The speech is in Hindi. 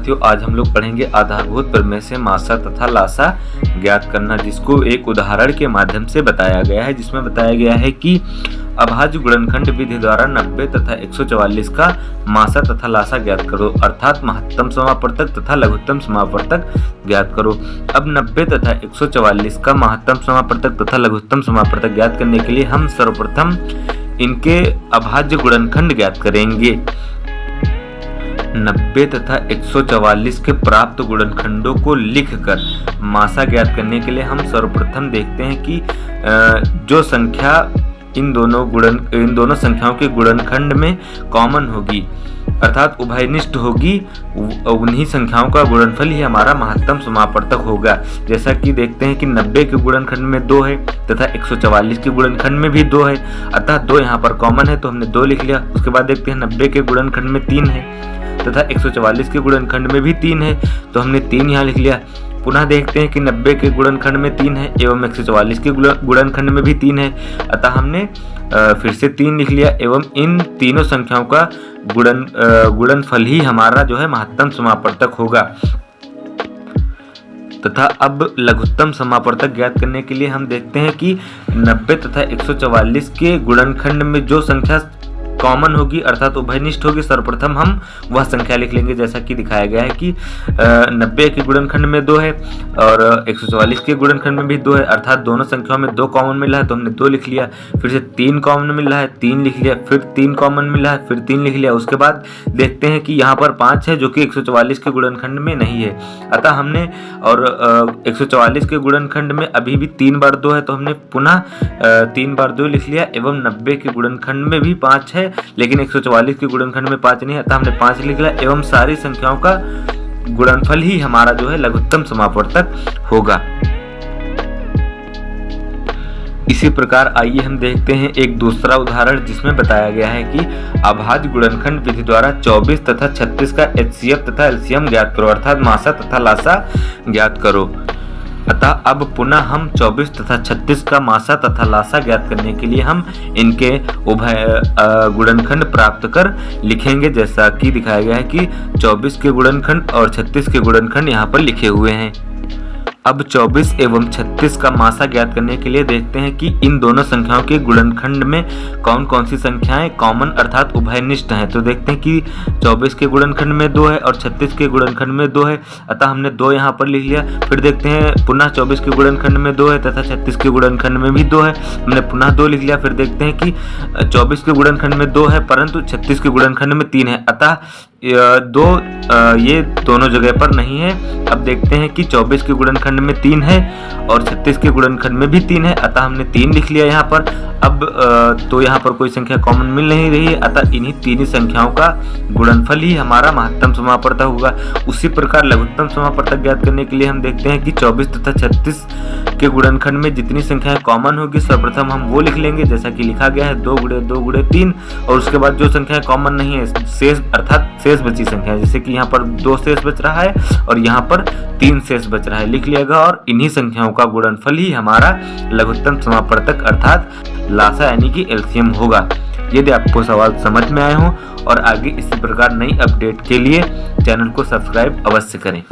साथियों, आज हम लोग पढ़ेंगे आधारभूत प्रमेय से मासा तथा लासा ज्ञात करना, जिसको एक उदाहरण के माध्यम से बताया गया है, जिसमें बताया गया है कि अभाज्य गुणनखंड विधि द्वारा 90 तथा 144 का मासा तथा लासा ज्ञात करो, अर्थात महत्तम समापवर्तक तथा लघुत्तम समापवर्तक ज्ञात करो। अब 90 तथा 144 का महत्तम समापवर्तक तथा लघुत्तम समापवर्तक ज्ञात करने के लिए हम सर्वप्रथम इनके अभाज्य गुणनखंड ज्ञात करेंगे। 90 तथा 144 के प्राप्त गुणनखंडों को लिखकर मासा ज्ञात करने के लिए हम सर्वप्रथम देखते हैं कि जो संख्या इन दोनों संख्याओं के गुणनखंड में कॉमन होगी अर्थात उभयनिष्ठ होगी, उन्हीं संख्याओं का गुणनफल ही हमारा महत्तम समापवर्तक होगा। जैसा कि देखते हैं कि 90 के गुणनखंड में 2 है तथा 144 के गुणनखंड में भी 2 है, अतः 2 यहाँ पर कॉमन है तो हमने 2 लिख लिया। उसके बाद देखते हैं 90 के गुणनखंड में 3 है तथा 144 के गुणनखंड में भी 3 है तो हमने 3 यहाँ लिख लिया। पुनः देखते हैं कि 90 के गुणनखंड में 3 है एवं 144 के गुणनखंड में भी 3 है, अतः हमने फिर से 3 लिख लिया एवं इन तीनों संख्याओं का गुणनफल ही हमारा जो है महत्तम समापवर्तक होगा। तथा अब लघुत्तम समापवर्तक ज्ञात करने के लिए हम देखते हैं कि 90 तथा 144 के गुणनखंड में जो संख्या कॉमन होगी अर्थात उभयनिष्ठ होगी, सर्वप्रथम हम वह संख्या लिख लेंगे। जैसा कि दिखाया गया है कि 90 के गुणनखंड में 2 है और 144 के गुणनखंड में भी 2 है, अर्थात दोनों संख्याओं में 2 कॉमन मिल रहा है तो हमने 2 लिख लिया। फिर से 3 कॉमन मिल रहा है, 3 लिख लिया। फिर 3 कॉमन मिल रहा है, फिर 3 लिख लिया। उसके बाद देखते हैं कि यहाँ पर 5 है जो कि 144 के गुणनखंड में नहीं है, अतः हमने और 144 के गुणनखंड में अभी भी 3 बार 2 है तो हमने पुनः 3 बार 2 लिख लिया एवं 90 के गुणनखंड में भी 5 है लेकिन 144 के गुणनखंड में 5 नहीं है, अतः हमने 5 लिख लिया एवं सारी संख्याओं का गुणनफल ही हमारा जो है लघुत्तम समापवर्तक होगा। इसी प्रकार आइए हम देखते हैं एक दूसरा उदाहरण जिसमें बताया गया है कि अभाज्य गुणनखंड विधि द्वारा 24 तथा 36 का HCF तथा LCM ज्ञात करो, अर्थात मासा तथा लासा ज्ञात करो। अतः अब पुनः हम 24 तथा 36 का मासा तथा लासा ज्ञात करने के लिए हम इनके उभय गुणनखंड प्राप्त कर लिखेंगे। जैसा कि दिखाया गया है कि 24 के गुणनखंड और 36 के गुणनखंड यहाँ पर लिखे हुए हैं। अब 24 एवं 36 का मासा ज्ञात करने के लिए देखते हैं कि इन दोनों संख्याओं के गुणनखंड में कौन कौन सी संख्याएं कॉमन अर्थात उभयनिष्ठ हैं। तो देखते हैं कि 24 के गुणनखंड में 2 है और 36 के गुणनखंड में 2 है, अतः हमने 2 यहाँ पर लिख लिया। फिर देखते हैं पुनः 24 के गुणनखंड में 2 है तथा 36 के गुणनखंड में भी 2 है, हमने पुनः 2 लिख लिया। फिर देखते हैं कि 24 के गुणनखंड में 2 है परंतु 36 के गुणनखंड में 3 है, अतः ये दोनों जगह पर नहीं है। अब देखते हैं कि 24 के गुणनखंड में 3 है और 36 के गुणनखंड में भी 3 है, अतः हमने 3 लिख लिया यहाँ पर। अब तो यहाँ पर कोई संख्या कॉमन मिल नहीं रही है, अतः इन्हीं तीन संख्याओं का गुणनफल ही हमारा महत्तम समापवर्तक होगा। उसी प्रकार लघुत्तम समापवर्तक ज्ञात करने के लिए हम देखते हैं कि 24 तथा 36 के गुणनखंड में जितनी संख्याएं कॉमन होगी सर्वप्रथम हम वो लिख लेंगे, जैसा कि लिखा गया है 2 गुणे 2 गुणे 3, और उसके बाद जो संख्याएं कॉमन नहीं है शेष अर्थात शेष बची संख्या, जैसे कि यहाँ पर 2 शेष बच रहा है और यहाँ पर 3 शेष बच रहा है, लिख लिएगा। और इन्हीं संख्याओं का गुणनफल ही हमारा लघुत्तम समापवर्तक अर्थात लासा यानी कि LCM होगा। यदि आपको सवाल समझ में आए हो और आगे इसी प्रकार नई अपडेट के लिए चैनल को सब्सक्राइब अवश्य करें।